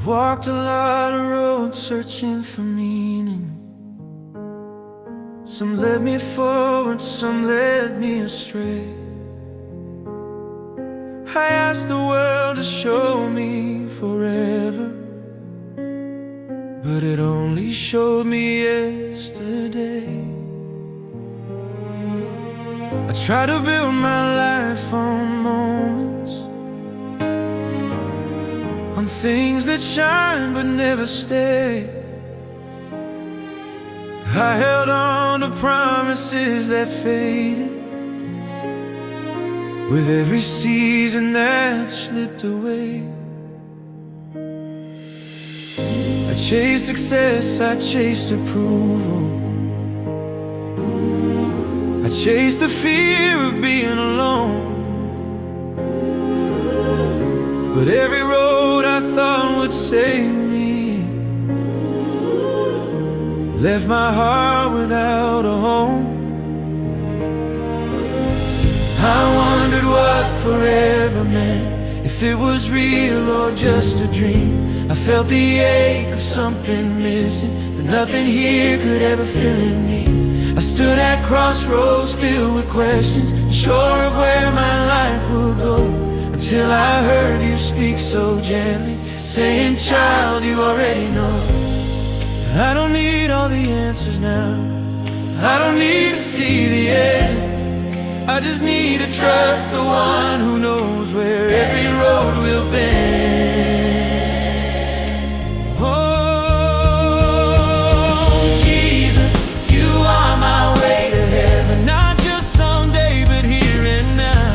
Walked a lot of roads searching for meaning. Some led me forward, some led me astray. I asked the world to show me forever, but it only showed me yesterday. I try to build my life on moments, on things that shine but never stay. I held on to promises that faded with every season that slipped away. I chased success, I chased approval, I chased the fear of being alone. But every road I thought would save me left my heart without a home. I wondered what forever meant, if it was real or just a dream. I felt the ache of something missing, but nothing here could ever fill in me. I stood at crossroads filled with questions, unsure of where my life would go, until I heard you speak so gently, saying, "Child, you already know." I don't need all the answers now, I don't need to see the end. I just need to trust the one who knows where every road will bend. Oh, Jesus, you are my way to heaven, not just someday, but here and now.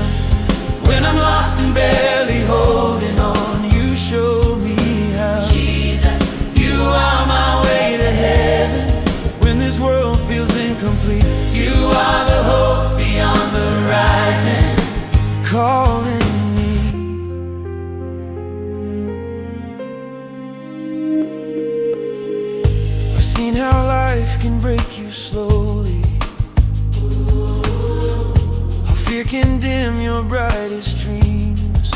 When I'm lost and barely holding on, you show me how. Jesus, you are my way to heaven. When this world feels incomplete, you are the hope beyond the horizon, calling me. I've seen how life can break you slowly, how fear can dim your brightest dreams.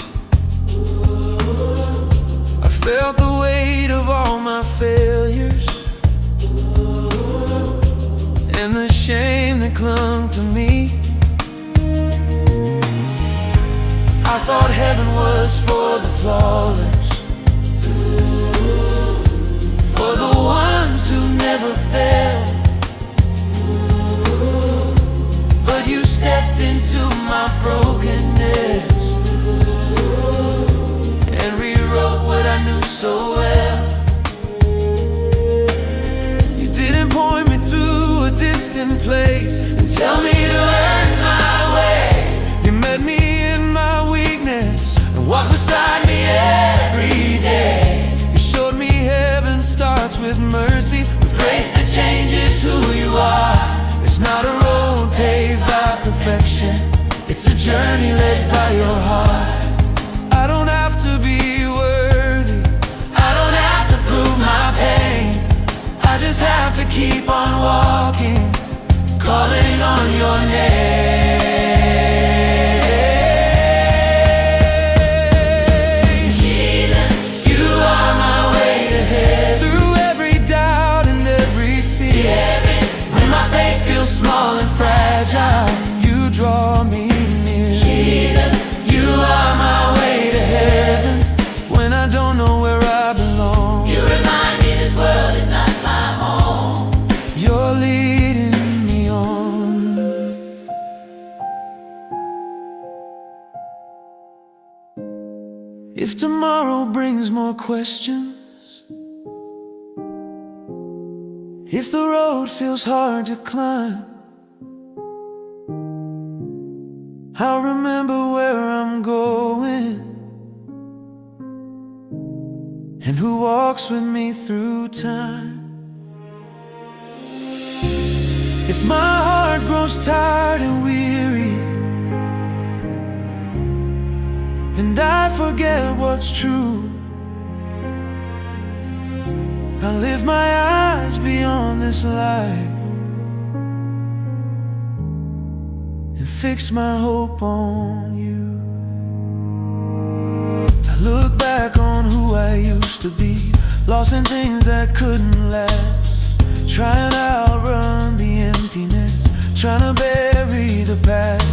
I felt the weight of all my failures and the shame that clung to me. I thought heaven was for the flawless, for the ones who never fail. But you stepped into my brokenness and rewrote what I knew so well. You didn't point me to a distant place and tell me to earn my way. You met me in my weakness and walked beside me every day. You showed me heaven starts with mercy, with grace that changes who you are. It's not a road paved by perfection, it's a journey led by your heart. I don't have to be worthy, I don't have to prove my pain. I just have to keep on walking, calling on your name. Jesus, you are my way to heaven. Through every doubt and every fear, when my faith feels small and fragile, you draw me near. Jesus, you are my way to heaven. When I don't know where I belong, you remind me this world is not my home. You're leading me on. If tomorrow brings more questions, if the road feels hard to climb, I'll remember where I'm going and who walks with me through time. If my heart grows tired and weary, and I forget what's true, I lift my eyes beyond this life and fix my hope on you. I look back back on who I used to be, lost in things that couldn't last, trying to outrun the emptiness, trying to bury the past.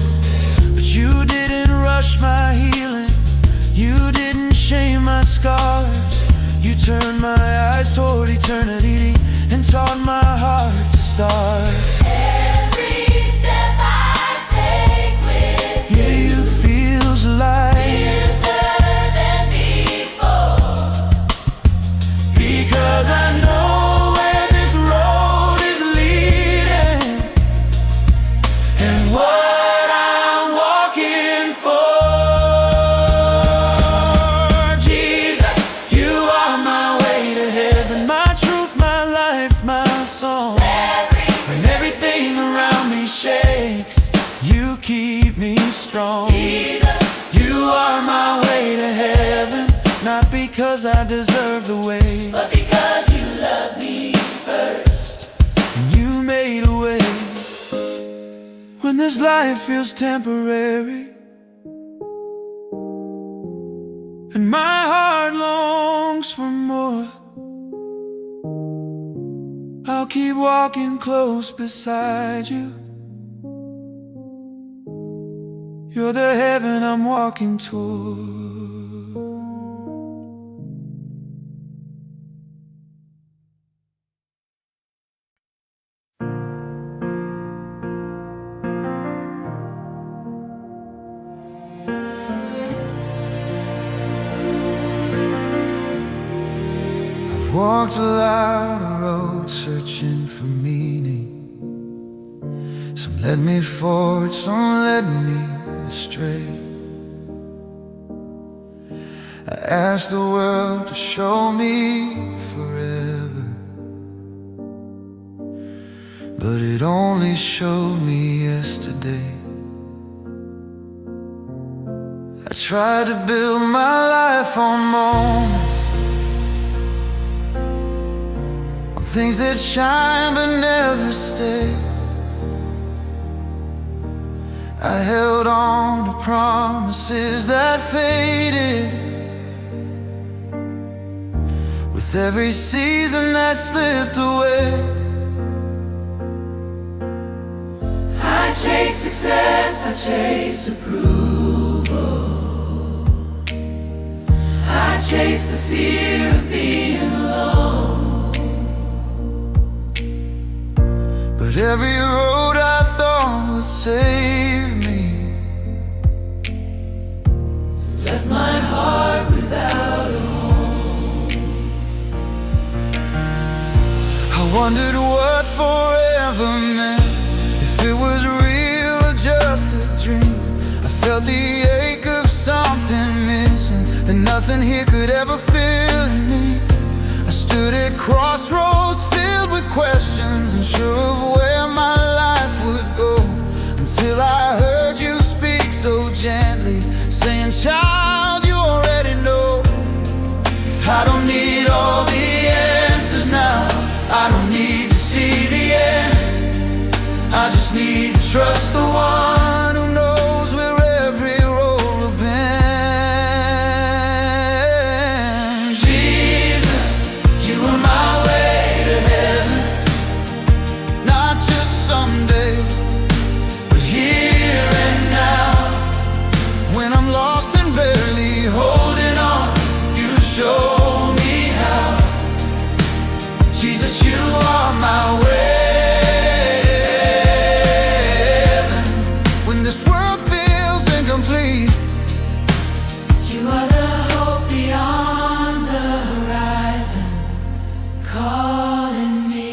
But you didn't rush my healing, you didn't shame my scars. You turned my eyes toward eternity and taught my heart to start. Every step I take with you feels alive, better than before. Because I know where this road is leading and what I'm walking for. Jesus, you are my way to heaven, my truth, my life, my song. When everything around me shakes, you keep me strong. Jesus, you are my way to heaven, not because I deserve the way, but because you love me first. and you made a way. When this life feels temporary and my heart longs for more, I'll keep walking close beside you. You're the heaven I'm walking toward. I've walked a lot of roads searching for meaning. Some led me forward, some led me astray. I asked the world to show me forever, but it only showed me yesterday. I tried to build my life on moments, on things that shine but never stay. I held on to promises that faded, with every season that slipped away. I chase success, I chase approval, I chase the fear of being alone. But every road I thought would save me left my heart without a home. I wondered what forever meant, if it was real or just a dream. I felt the ache of something missing, and nothing here could ever fill me. I stood at crossroads filled with questions, unsure of where my life would go, until I heard you speak so gently, saying, "Child, you already know. I don't need all the answers now, I don't need to see the end. I just need to trust the one who knows where every road will bend." Jesus, you are my way to heaven, not just someday, but here and now. When I'm lost and barely holding on, you show me how. Jesus, you are my way to heaven. When this world feels incomplete, You are the hope beyond the horizon, calling me.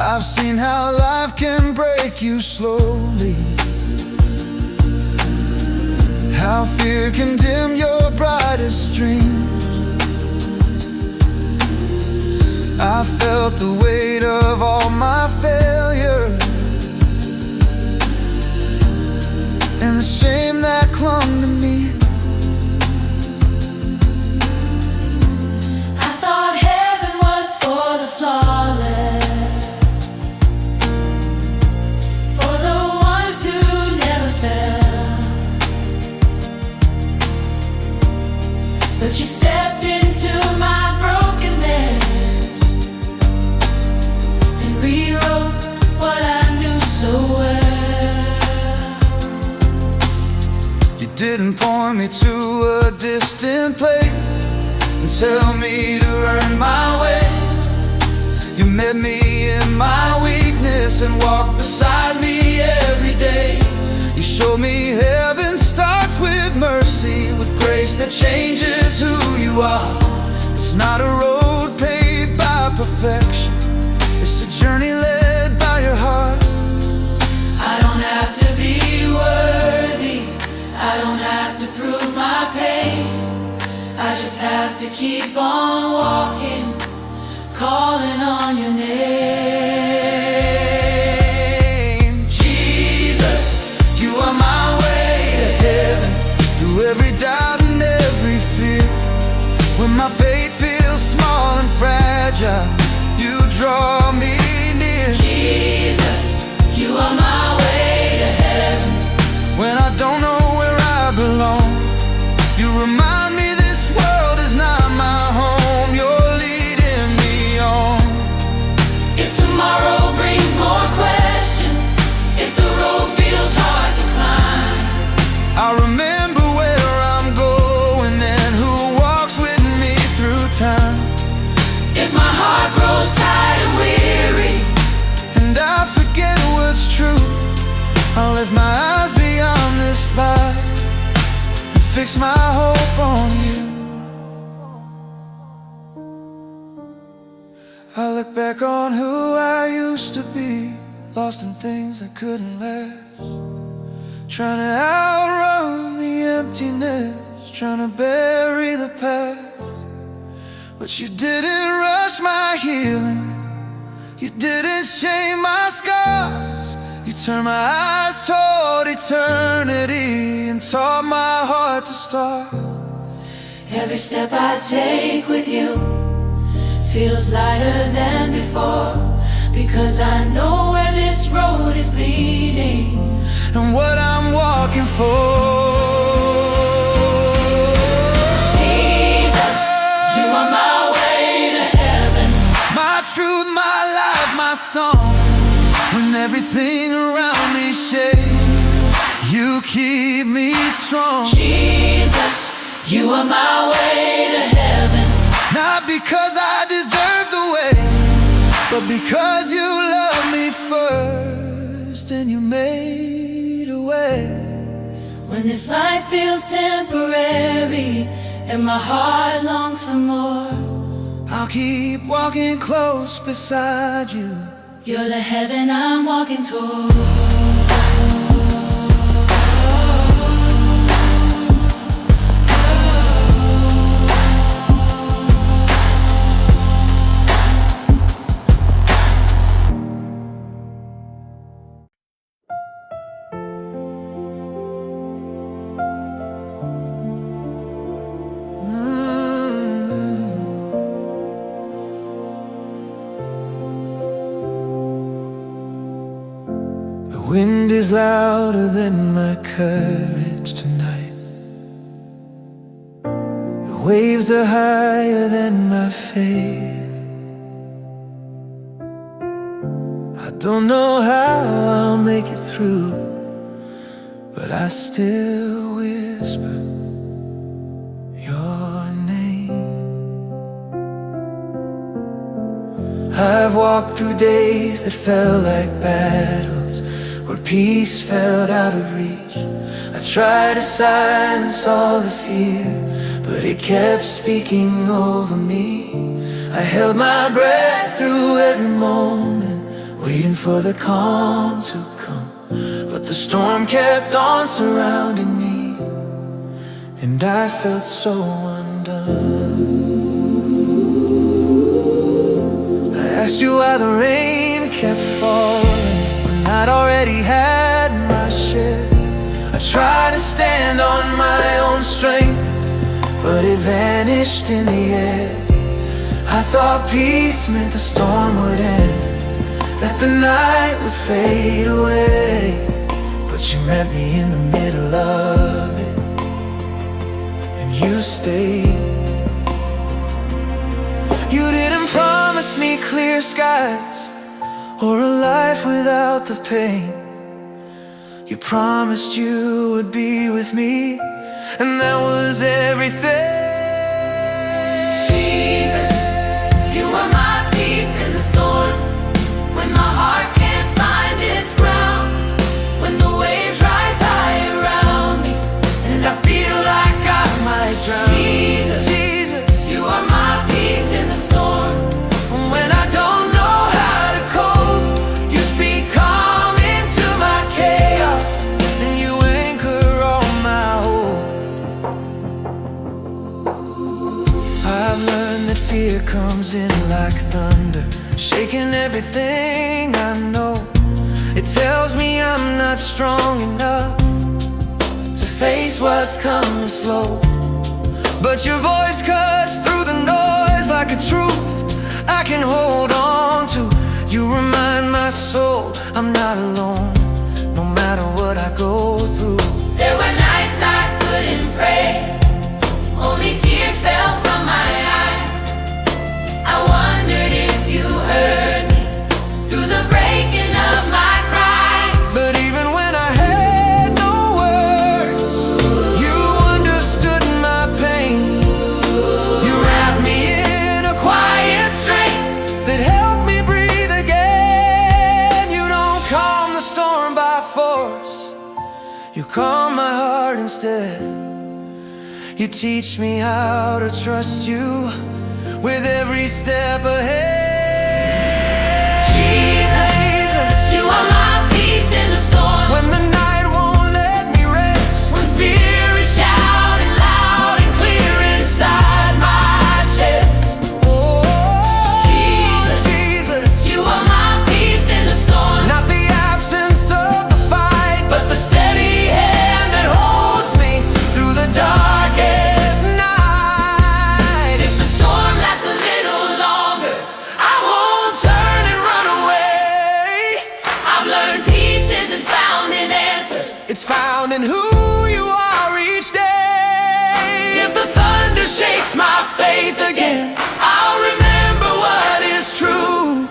I've seen how life can break you slowly, how fear can dim your brightest dreams. I felt the weight of all my failure and the shame that clung to me. I thought heaven was for the flawless, for the ones who never fell. so well. You didn't point me to a distant place and tell me to earn my way. You met me in my weakness and walked beside me every day. You showed me heaven starts with mercy, with grace that changes who you are. It's not a road paved by perfection, it's a journey led by your heart. I don't have to be worthy, I don't have to prove my pain. I just have to keep on walking, calling on your name. Jesus, you are my way to heaven, through every doubt and every fear. When my faith feels small and fragile, you draw me near. Jesus, you are my way to heaven. When I don't know where I belong, you remind me this world is not my home. You're leading me on. If tomorrow brings more questions, if the road feels hard to climb, I remember where I'm going and who walks with me through time. if my heart grows tired and weary, And I forget what's true, I'll lift my eyes beyond this life and fix my hope on you. I look back on who I used to be, lost in things I couldn't last, trying to outrun the emptiness, trying to bury the past. But you didn't rush my healing, you didn't shame my scars. You turned my eyes toward eternity and taught my heart to start. every step I take with you feels lighter than before, because I know where this road is leading And what I'm walking for. Jesus, you are my way to heaven. My truth, my life, my song. When everything around me shakes, you keep me strong. Jesus, you are my way to heaven. Not because I deserve the way, but because you love me first and you made a way. When this life feels temporary and my heart longs for more, I'll keep walking close beside you. you're the heaven I'm walking toward. The wind is louder than my courage tonight. The waves are higher than my faith. I don't know how I'll make it through, but I still whisper your name. I've walked through days that felt like battles, where peace felt out of reach. I tried to silence all the fear, but it kept speaking over me. I held my breath through every moment, waiting for the calm to come. But the storm kept on surrounding me, and I felt so undone. I asked you why the rain kept falling when I'd already had my share. I tried to stand on my own strength, but it vanished in the air. I thought peace meant the storm would end, that the night would fade away. But you met me in the middle of it, and you stayed. You didn't promise me clear skies, or a life without the pain. You promised you would be with me, and that was everything. Jesus, you are my peace in the storm. When my heart can't find its ground, when the waves rise high around me, and I feel like I might drown. Jesus, Jesus, you are my peace in the storm. when I don't know how to cope, you speak calm into my chaos, and you anchor all my hope. I've learned that fear comes in like thunder, shaking everything I know. It tells me I'm not strong enough to face what's coming slow. But your voice cuts through the noise like a truth I can hold on to. You remind my soul I'm not alone, no matter what I go through. There were nights I couldn't pray, only tears fell from my eyes. I wondered if you heard me through the breaking of my cries. But even when I had no words, you understood my pain. You wrapped me in a quiet strength that helped me breathe again. You don't calm the storm by force, you calm my heart instead. You teach me how to trust you with every step ahead. Jesus, you are my peace in the storm. When the night won't let me rest, When fear is shouting loud and clear inside my chest. oh, Jesus, Jesus, you are my peace in the storm. not the absence of the fight, But the steady hand that holds me through the darkest night. If the storm lasts a little longer, I won't turn and run away. I've learned peace isn't found in answers. It's found in who you are each day. If the thunder shakes my faith again, I'll remember what is true,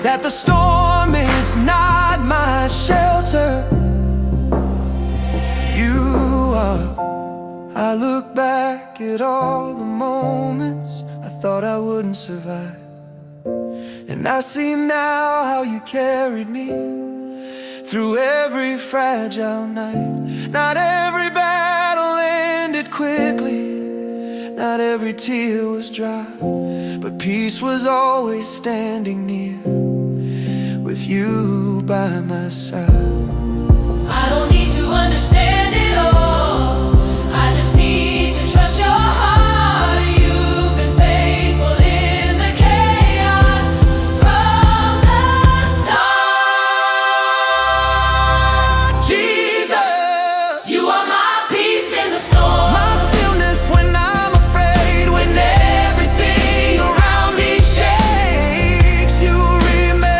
that the storm is not my shelter. You are. I look back at all the moments I thought I wouldn't survive, and I see now how you carried me through every fragile night. Not every battle ended quickly, not every tear was dry, but peace was always standing near, with you by my side. I don't need to understand it all. I just need to trust your heart. You've been faithful in the chaos from the start. Jesus, You are my peace in the storm. my stillness when I'm afraid, when everything around me shakes, you remain.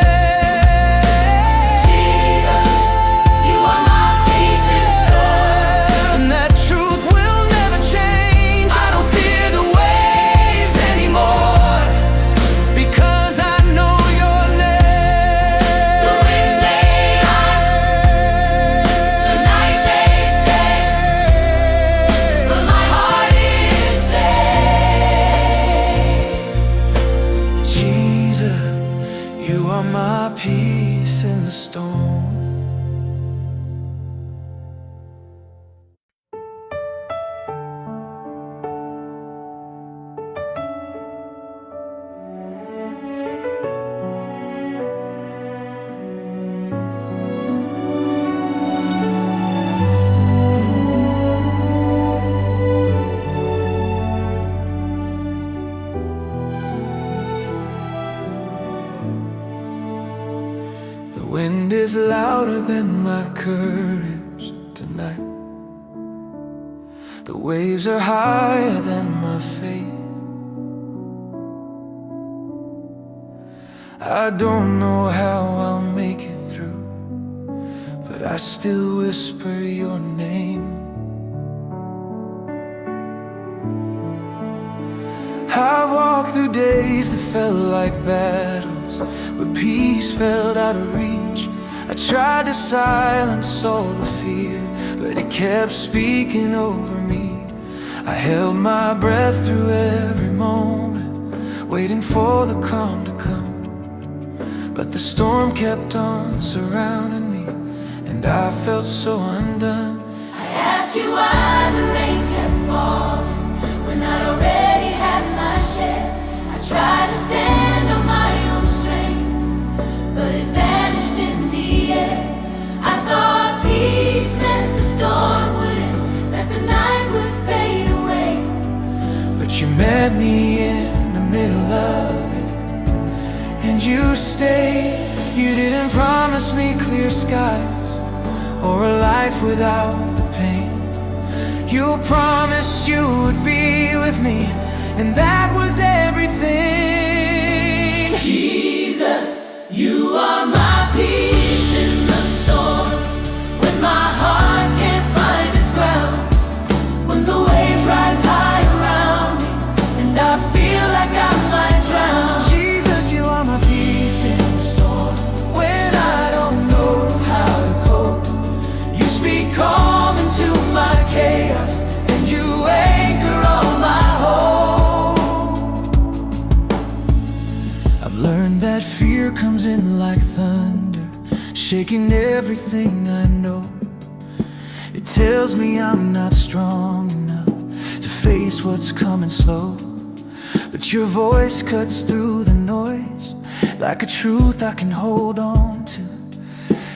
Jesus, you are my peace in the storm. And that truth will never change. I don't fear the waves anymore, because I know your name. The wind may hide, the night may stay, but my heart is safe. Jesus, you are my peace in the storm. The wind is louder than my courage tonight. The waves are higher than my faith. I don't know how I'll make it through, but I still whisper your name. I walked through days that felt like battles, days where peace felt out of reach. I tried to silence all the fear, but it kept speaking over me. I held my breath through every moment, waiting for the calm to come. But the storm kept on surrounding me, and I felt so undone. I asked you why the rain kept falling when I'd already had my share. I tried to stand on my own strength, but it vanished in the air. I thought peace meant the storm would end, that the night would fade away. But you met me in the middle of it, and you stayed. You didn't promise me clear skies or a life without the pain. You promised you would be with me, and that was everything. Jesus, you are my peace in the storm, when my heart can't find its ground, when the waves rise high around me, and I feel like I might drown. Jesus, you are my peace in the storm, when I don't know how to cope. You speak calm into my chaos, and you anchor all my hope. I've learned that fear comes in like thunder, shaking everything I know. It tells me I'm not strong enough to face what's coming slow. But your voice cuts through the noise like a truth I can hold on to.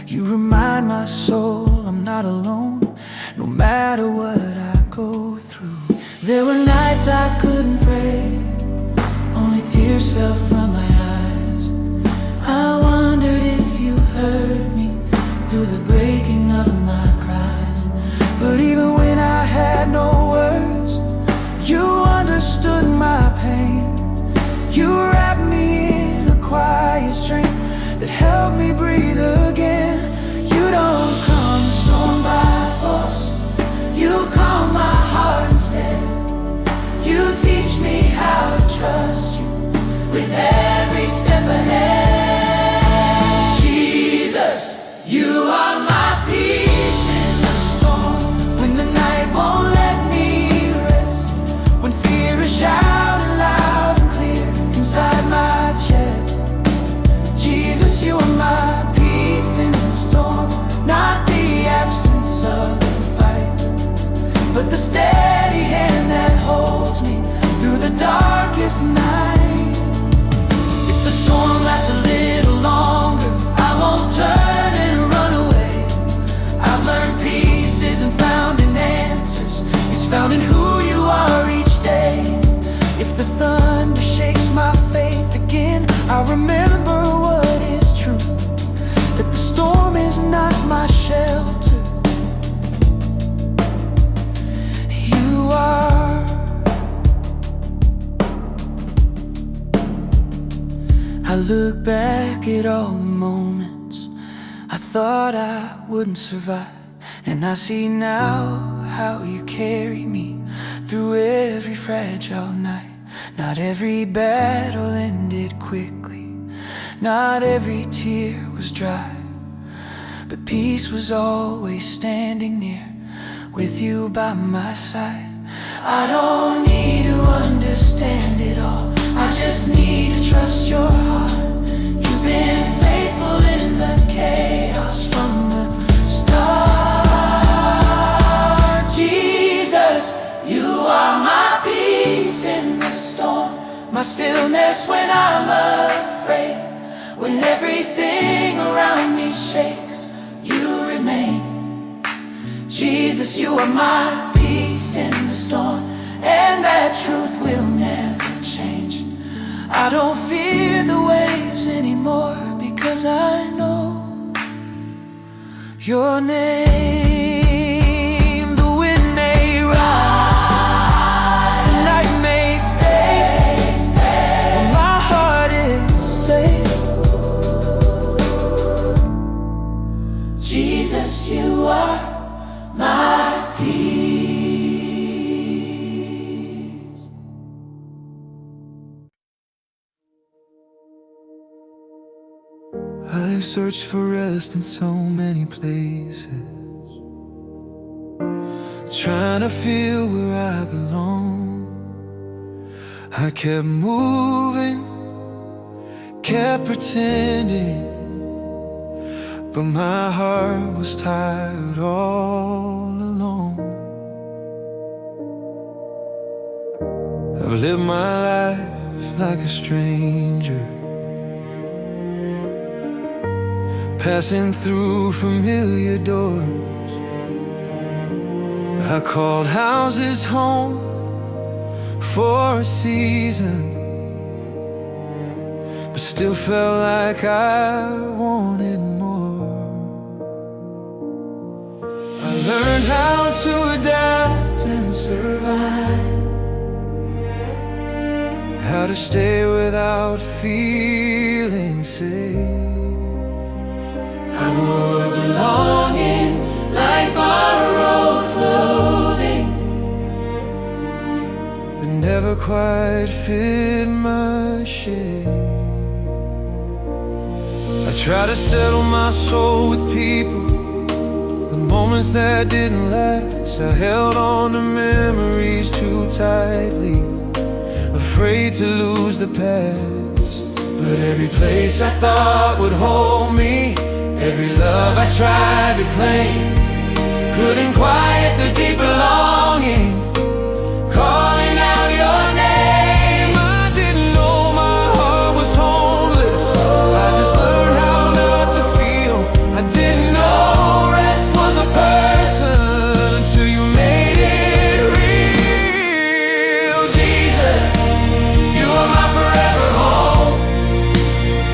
You remind my soul I'm not alone, no matter what I go through. There were nights I couldn't pray, only tears fell from my eyes. I wondered if you heard me through the breaking of my cries. But even when I had no words, you understood my pain. You wrapped me in a quiet strength that helped me breathe again. You don't calm the storm by force, you calm my heart instead. You teach me how to trust you with every step ahead. Jesus, you are my peace in the storm, when the night won't let me rest, when fear is shouting loud and clear inside my chest. Jesus, you are my peace in the storm, not the absence of the fight, but the steady hand that holds me through the darkest night. If the storm lasts a little longer, I won't turn and run away. I've learned peace isn't found in answers, it's found in who you are each day. If the thunder shakes my faith again, I remember what is true, that the storm is not my shelter. You are. I look back at all the moments I thought I wouldn't survive, and I see now how you carry me through every fragile night. Not every battle ended quickly, not every tear was dry, but peace was always standing near, with you by my side. I don't need to understand it all, I just need to trust your heart. You've been faithful in the chaos from the start. Jesus, you are my peace in the storm, my stillness when I'm afraid. When everything around me shakes, you remain. Jesus, you are my peace in the storm, and that truth will never change. I don't fear the waves anymore, because I know your name. The wind may rise, the night may stay, but my heart is safe. Jesus, you are my peace. searched for rest in so many places, trying to feel where I belong. I kept moving, kept pretending, but my heart was tired all alone. I've lived my life like a stranger, passing through familiar doors. I called houses home for a season, but still felt like I wanted more. I learned how to adapt and survive, how to stay without feeling safe. I wore belonging like borrowed clothing that never quite fit my shape. I tried to settle my soul with people, with moments that didn't last. I held on to memories too tightly, afraid to lose the past. But every place I thought would hold me, every love I tried to claim, couldn't quiet the deeper longing, calling out your name. I didn't know my heart was homeless, I just learned how not to feel. I didn't know rest was a person until you made it real. Jesus, you are my forever home,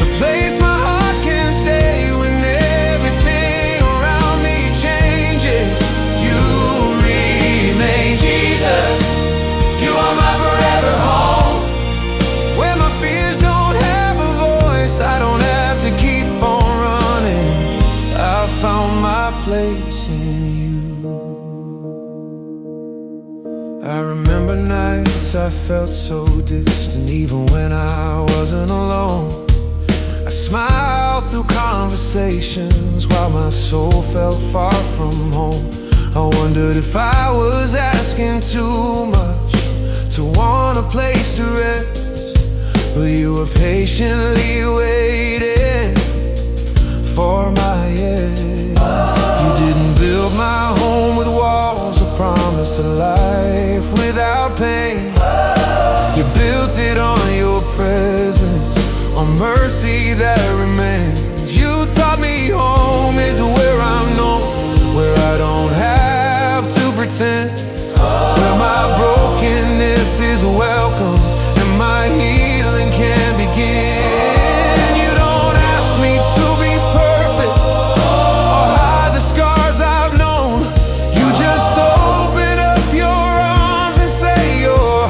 the place my heart can stay when everything around me changes. You remain. Jesus, you are my forever home, where my fears don't have a voice, I don't have to keep on running. I found my place in you. I remember nights I felt so distant, even when I wasn't alone. I smiled through conversations while my soul felt far from home. I wondered if I was asking too much to want a place to rest, but you were patiently waiting for my yes. You didn't build my home with walls or promise a life without pain. You built it on your presence, on mercy that remains. You taught me home is where I'm known, where I don't have to pretend, where my brokenness is welcomed and my healing can begin. You don't ask me to be perfect or hide the scars I've known. You just open up your arms and say you're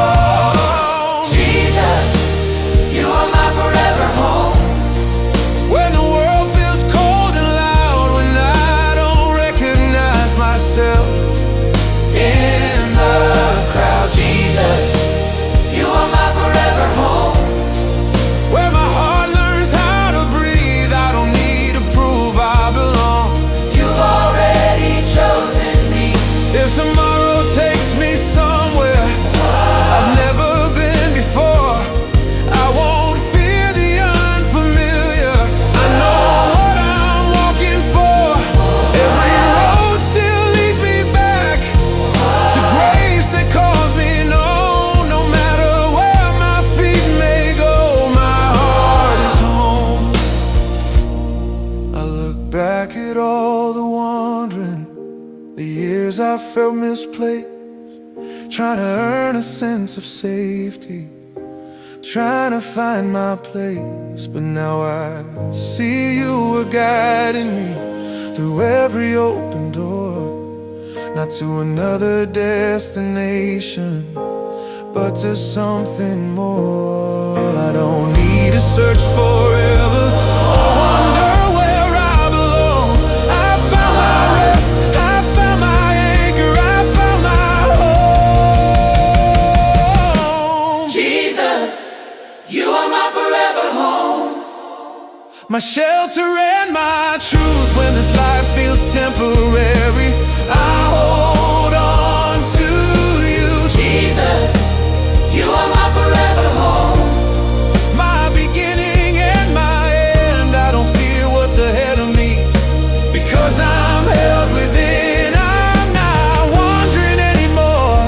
home. Jesus, you are my forever home. When the world feels cold and loud, when I don't recognize myself in the crowd. Jesus, You are my forever home. where my heart learns how to breathe, I don't need to prove I belong. You've already chosen me. If tomorrow takes me somewhere I've never been before, I won't fear the unfamiliar. I know what I'm walking for. Every road still leads me back to grace that calls me known. No matter where my feet may go, my heart is home. I look back at all the wandering, the years I felt misplaced, trying to earn a sense of safety, trying to find my place. But now I see you were guiding me through every open door, not to another destination, but to something more. I don't need to search forever or wonder where I belong. I found my rest, I found my anchor, I found my home. Jesus, you are my forever home. truth when this life feels temporary. I hold on to you, Jesus, you are my forever home. my beginning and my end. I don't fear what's ahead of me, because I'm held within. I'm not wandering anymore.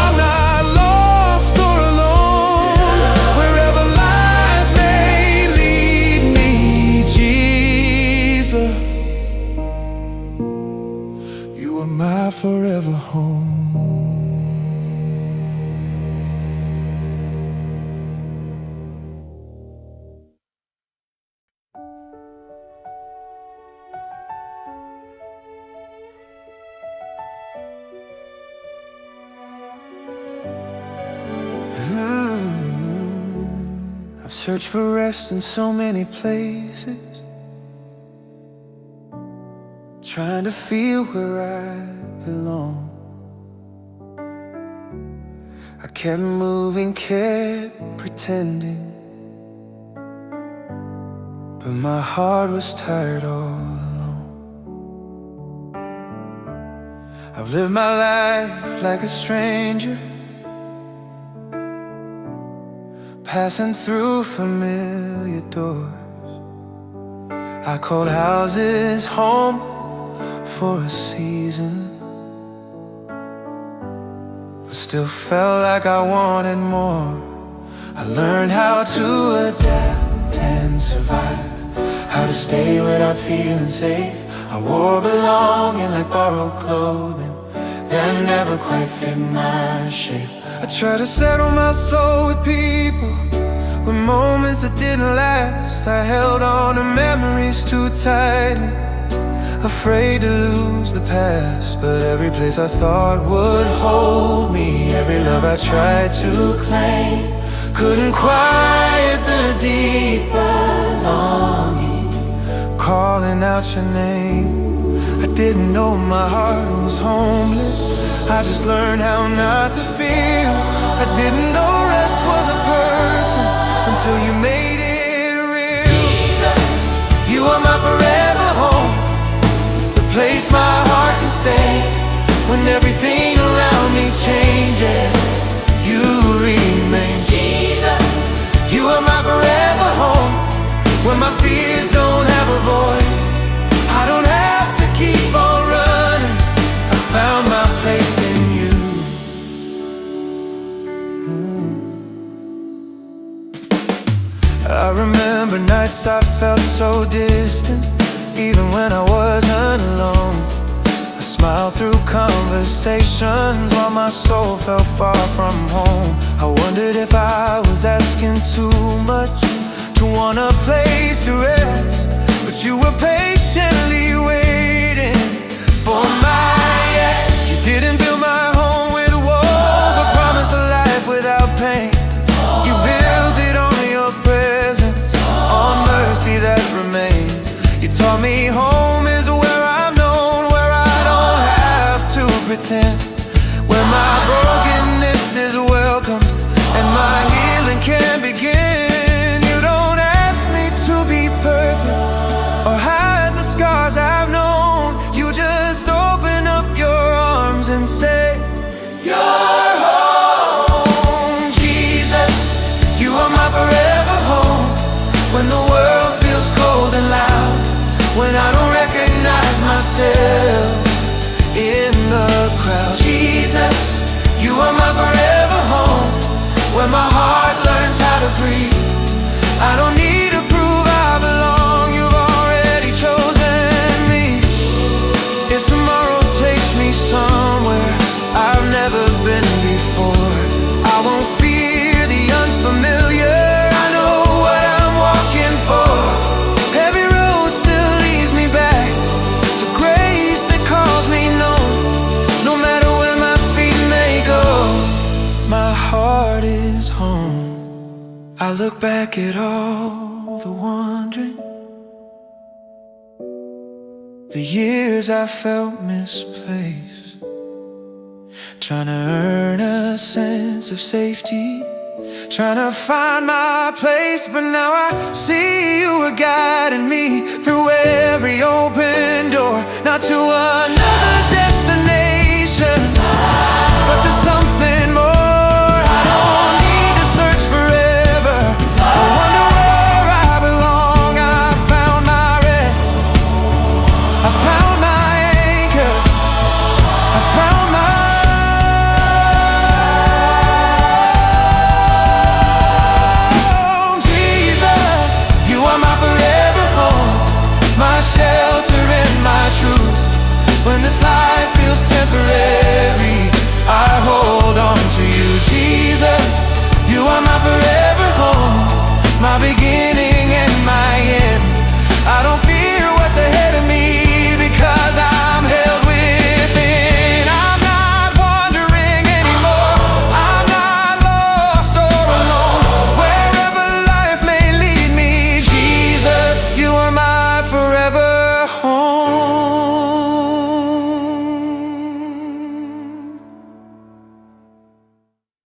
I'm not lost or alone. Wherever life may lead me, Jesus, you are my forever home. I've searched for rest in so many places, trying to feel where I belong. I kept moving, kept pretending, but my heart was tired all alone. I've lived my life like a stranger, passing through familiar doors. I called houses home for a season, but still felt like I wanted more. I learned how to adapt and survive, how to stay without feeling safe. I wore belonging like borrowed clothing that never quite fit my shape. I tried to settle my soul with people, with moments that didn't last. I held on to memories too tightly, afraid to lose the past. But every place I thought would hold me, every love I tried to claim, couldn't quiet the deeper longing, calling out your name. I didn't know my heart was homeless, I just learned how not to feel. I didn't know rest was a person until you made it real. You are my forever home, the place my heart can stay. When everything around me changes, you remain. Jesus, You are my forever home, when my fears don't have a voice. I don't have to keep on running, I found my place in you. I remember nights I felt so distant, even when I wasn't alone. I smiled through conversations while my soul felt far from home. I wondered if I was asking too much to want a place to rest, but you were patiently waiting for my yes. You didn't build my home with walls or promise a life without pain. You built it on your presence, on mercy that remains. You taught me home is where I'm known, where I don't have to pretend, where my brokenness is welcomed and my healing can begin. You don't ask me to be perfect or hide the scars I've known. You just open up your arms and say, you're home. Jesus, you are my forever home, when the world feels cold and loud, when I don't recognize myself in the crowd. Jesus, you are my forever home, when my heart learns how to breathe. I don't need to prove I belong, you've already chosen me. If tomorrow takes me somewhere I've never been before, I won't fear the unfamiliar. I know what I'm walking for. Every road still leads me back to grace that calls me known. No matter where my feet may go, my heart is home. I look back at all the wandering, the years I felt misplaced, trying to earn a sense of safety, trying to find my place. But now I see you were guiding me through every not to another destination, but to something more. I don't need to search forever. I wonder where I belong. I found my rest. I found my anchor. I found my home. Jesus, you are my forever home, my shelter and my truth. When this life feels temporary, I hold on to you, Jesus.